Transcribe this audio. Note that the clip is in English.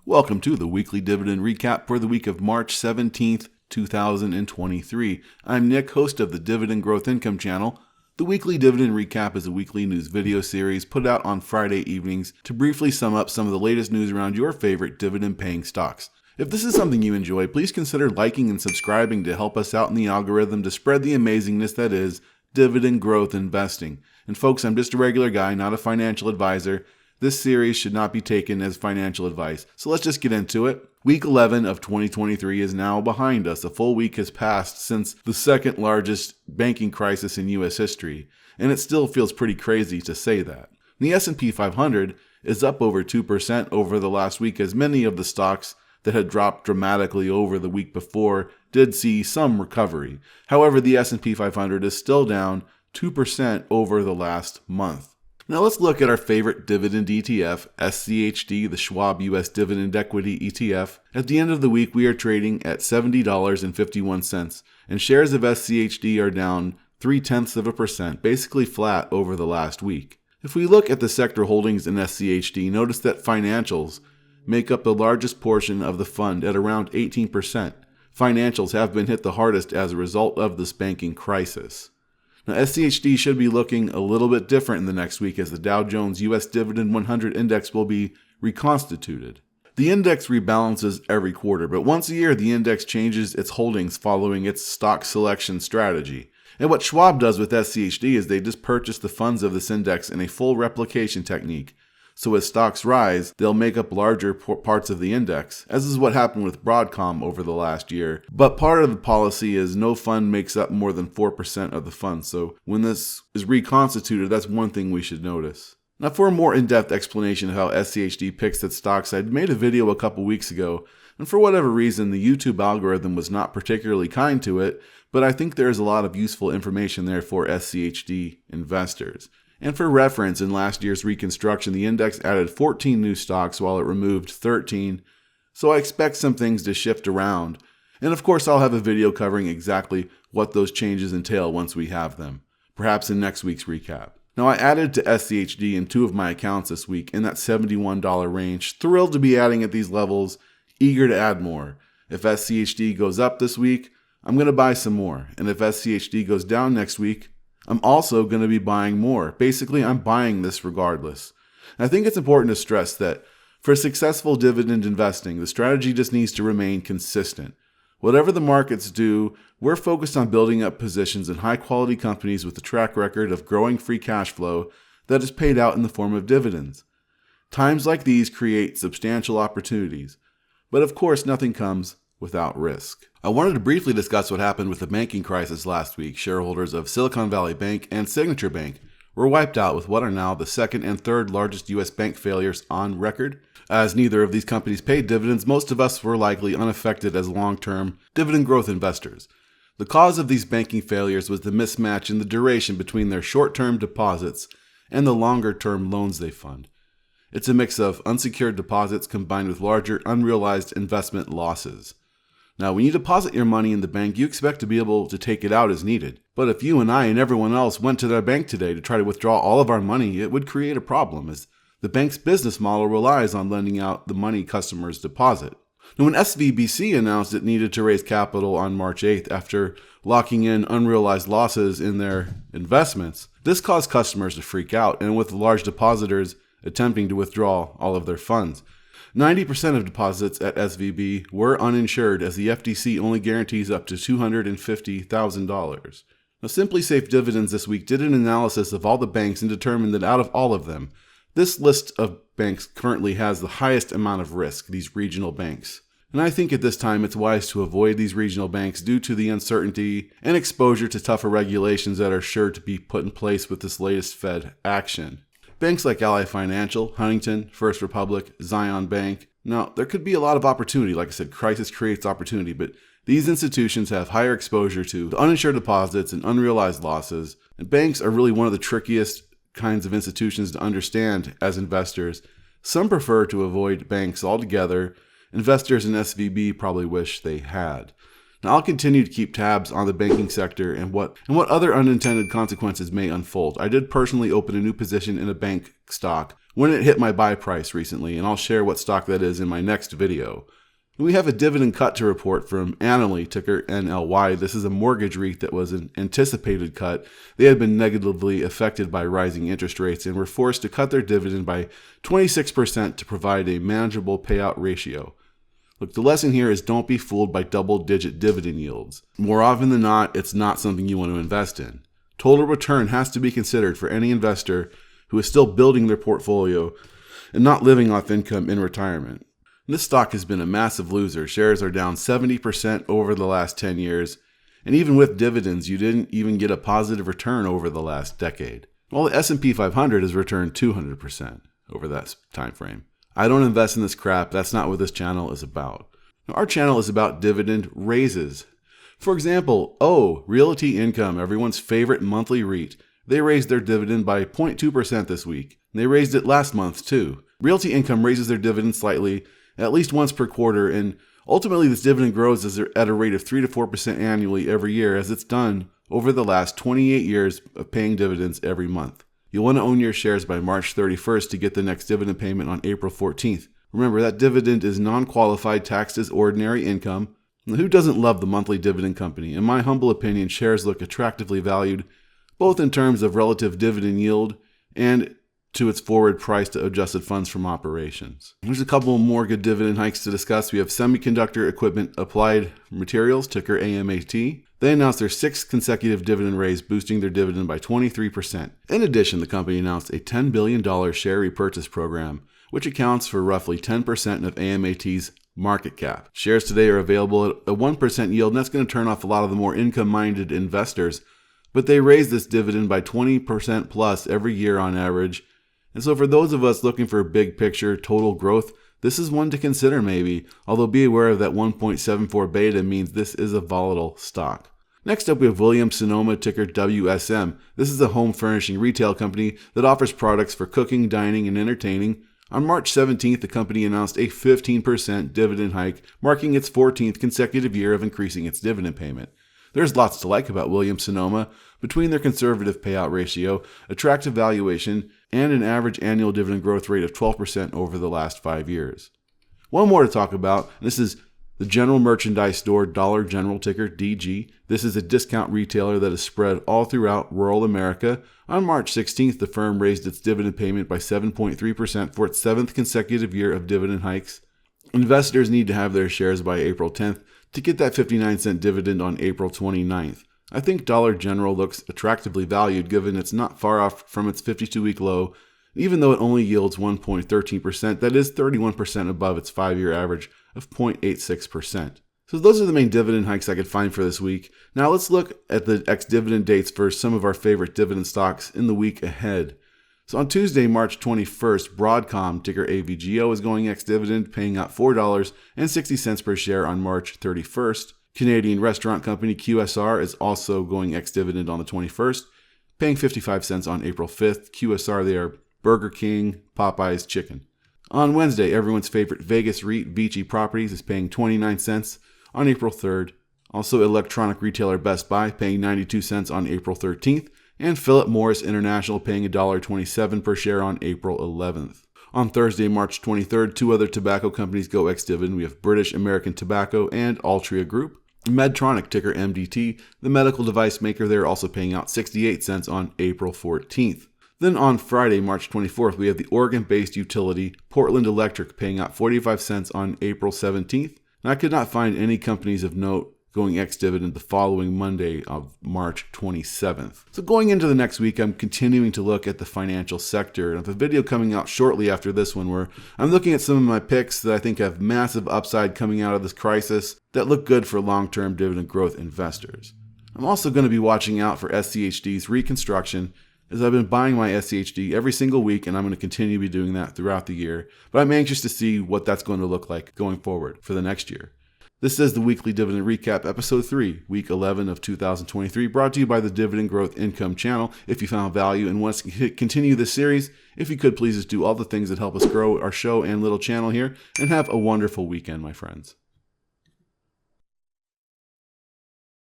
Welcome to the Weekly Dividend Recap for the week of March 17th, 2023. I'm Nick, host of the Dividend Growth Income channel. The Weekly Dividend Recap is a weekly news video series put out on Friday evenings to briefly sum up some of the latest news around your favorite dividend-paying stocks. If this is something you enjoy, please consider liking and subscribing to help us out in the algorithm to spread the amazingness that is dividend growth investing. And folks, I'm just a regular guy, not a financial advisor. This series should not be taken as financial advice, so let's just get into it. Week 11 of 2023 is now behind us. A full week has passed since the second largest banking crisis in U.S. history, and it still feels pretty crazy to say that. The S&P 500 is up over 2% over the last week, as many of the stocks that had dropped dramatically over the week before did see some recovery. However, the S&P 500 is still down 2% over the last month. Now let's look at our favorite dividend ETF, SCHD, the Schwab US Dividend Equity ETF. At the end of the week, we are trading at $70.51, and shares of SCHD are down 0.3%, basically flat over the last week. If we look at the sector holdings in SCHD, notice that financials make up the largest portion of the fund at around 18%. Financials have been hit the hardest as a result of this banking crisis. Now, SCHD should be looking a little bit different in the next week as the Dow Jones US Dividend 100 Index will be reconstituted. The index rebalances every quarter, but once a year the index changes its holdings following its stock selection strategy. And what Schwab does with SCHD is they just purchase the funds of this index in a full replication technique. So as stocks rise, they'll make up larger parts of the index, as is what happened with Broadcom over the last year. But part of the policy is no fund makes up more than 4% of the fund. So when this is reconstituted, that's one thing we should notice. Now for a more in-depth explanation of how SCHD picks its stocks, I'd made a video a couple weeks ago, and for whatever reason, the YouTube algorithm was not particularly kind to it, but I think there's a lot of useful information there for SCHD investors. And for reference, in last year's Reconstruction, the index added 14 new stocks while it removed 13, so I expect some things to shift around. And of course, I'll have a video covering exactly what those changes entail once we have them, perhaps in next week's recap. Now, I added to SCHD in 2 of my accounts this week in that $71 range, thrilled to be adding at these levels, eager to add more. If SCHD goes up this week, I'm going to buy some more, and if SCHD goes down next week, I'm also going to be buying more. Basically, I'm buying this regardless. And I think it's important to stress that for successful dividend investing, the strategy just needs to remain consistent. Whatever the markets do, we're focused on building up positions in high-quality companies with a track record of growing free cash flow that is paid out in the form of dividends. Times like these create substantial opportunities, but of course, nothing comes without risk. I wanted to briefly discuss what happened with the banking crisis last week. Shareholders of Silicon Valley Bank and Signature Bank were wiped out with what are now the second and third largest U.S. bank failures on record. As neither of these companies paid dividends, most of us were likely unaffected as long-term dividend growth investors. The cause of these banking failures was the mismatch in the duration between their short-term deposits and the longer-term loans they fund. It's a mix of unsecured deposits combined with larger unrealized investment losses. Now, when you deposit your money in the bank, you expect to be able to take it out as needed. But if you and I and everyone else went to their bank today to try to withdraw all of our money, it would create a problem, as the bank's business model relies on lending out the money customers deposit. Now, when SVBC announced it needed to raise capital on March 8th after locking in unrealized losses in their investments, this caused customers to freak out, and with large depositors attempting to withdraw all of their funds. 90% of deposits at SVB were uninsured, as the FDIC only guarantees up to $250,000. Now, Simply Safe Dividends this week did an analysis of all the banks and determined that out of all of them, this list of banks currently has the highest amount of risk, these regional banks. And I think at this time it's wise to avoid these regional banks due to the uncertainty and exposure to tougher regulations that are sure to be put in place with this latest Fed action. Banks like Ally Financial, Huntington, First Republic, Zion Bank. Now, there could be a lot of opportunity. Like I said, crisis creates opportunity, but these institutions have higher exposure to uninsured deposits and unrealized losses. And banks are really one of the trickiest kinds of institutions to understand as investors. Some prefer to avoid banks altogether. Investors in SVB probably wish they had. Now, I'll continue to keep tabs on the banking sector and what other unintended consequences may unfold. I did personally open a new position in a bank stock when it hit my buy price recently, and I'll share what stock that is in my next video. We have a dividend cut to report from Annaly, ticker NLY. This is a mortgage REIT that was an anticipated cut. They had been negatively affected by rising interest rates and were forced to cut their dividend by 26% to provide a manageable payout ratio. Look, the lesson here is don't be fooled by double-digit dividend yields. More often than not, it's not something you want to invest in. Total return has to be considered for any investor who is still building their portfolio and not living off income in retirement. This stock has been a massive loser. Shares are down 70% over the last 10 years, and even with dividends, you didn't even get a positive return over the last decade. While the S&P 500 has returned 200% over that time frame. I don't invest in this crap. That's not what this channel is about. Now, our channel is about dividend raises. For example, Realty Income, everyone's favorite monthly REIT. They raised their dividend by 0.2% this week. They raised it last month too. Realty Income raises their dividend slightly, at least once per quarter, and ultimately this dividend grows at a rate of 3 to 4% annually every year, as it's done over the last 28 years of paying dividends every month. You'll want to own your shares by March 31st to get the next dividend payment on April 14th. Remember, that dividend is non-qualified, taxed as ordinary income. Now, who doesn't love the monthly dividend company? In my humble opinion, shares look attractively valued, both in terms of relative dividend yield and to its forward price to adjusted funds from operations. There's a couple more good dividend hikes to discuss. We have Semiconductor Equipment Applied Materials, ticker AMAT. They announced their 6th consecutive dividend raise, boosting their dividend by 23%. In addition, the company announced a $10 billion share repurchase program, which accounts for roughly 10% of AMAT's market cap. Shares today are available at a 1% yield, and that's going to turn off a lot of the more income-minded investors. But they raise this dividend by 20% plus every year on average. And so for those of us looking for big picture total growth, this is one to consider maybe, although be aware of that 1.74 beta means this is a volatile stock. Next up, we have Williams-Sonoma, ticker WSM. This is a home furnishing retail company that offers products for cooking, dining, and entertaining. On March 17th, the company announced a 15% dividend hike, marking its 14th consecutive year of increasing its dividend payment. There's lots to like about Williams-Sonoma. Between their conservative payout ratio, attractive valuation, and an average annual dividend growth rate of 12% over the last 5 years. One more to talk about, and this is the general merchandise store Dollar General, ticker DG. This is a discount retailer that is spread all throughout rural America. On March 16th, the firm raised its dividend payment by 7.3% for its 7th consecutive year of dividend hikes. Investors need to have their shares by April 10th to get that 59-cent dividend on April 29th. I think Dollar General looks attractively valued given it's not far off from its 52-week low, even though it only yields 1.13%, that is 31% above its 5-year average of 0.86%. So those are the main dividend hikes I could find for this week. Now let's look at the ExDividend dates for some of our favorite dividend stocks in the week ahead. So on Tuesday, March 21st, Broadcom, ticker AVGO, is going ex-dividend, paying out $4.60 per share on March 31st. Canadian restaurant company QSR is also going ex-dividend on the 21st, paying 55 cents on April 5th. QSR, they are Burger King, Popeyes, Chicken. On Wednesday, everyone's favorite Vegas REIT, Vici Properties, is paying 29 cents on April 3rd. Also, electronic retailer Best Buy, paying 92 cents on April 13th. And Philip Morris International paying $1.27 per share on April 11th. On Thursday, March 23rd, 2 other tobacco companies go ex-dividend. We have British American Tobacco and Altria Group. Medtronic, ticker MDT, the medical device maker, they're also paying out 68 cents on April 14th. Then on Friday, March 24th, we have the Oregon-based utility Portland Electric paying out 45 cents on April 17th. And I could not find any companies of note going ex-dividend the following Monday of March 27th. So going into the next week, I'm continuing to look at the financial sector. And I have a video coming out shortly after this one where I'm looking at some of my picks that I think have massive upside coming out of this crisis that look good for long-term dividend growth investors. I'm also going to be watching out for SCHD's Reconstructing, as I've been buying my SCHD every single week, and I'm going to continue to be doing that throughout the year. But I'm anxious to see what that's going to look like going forward for the next year. This is the Weekly Dividend Recap, Episode 3, Week 11 of 2023, brought to you by the Dividend Growth Income channel. If you found value and want to continue this series, if you could please just do all the things that help us grow our show and little channel here, and have a wonderful weekend, my friends.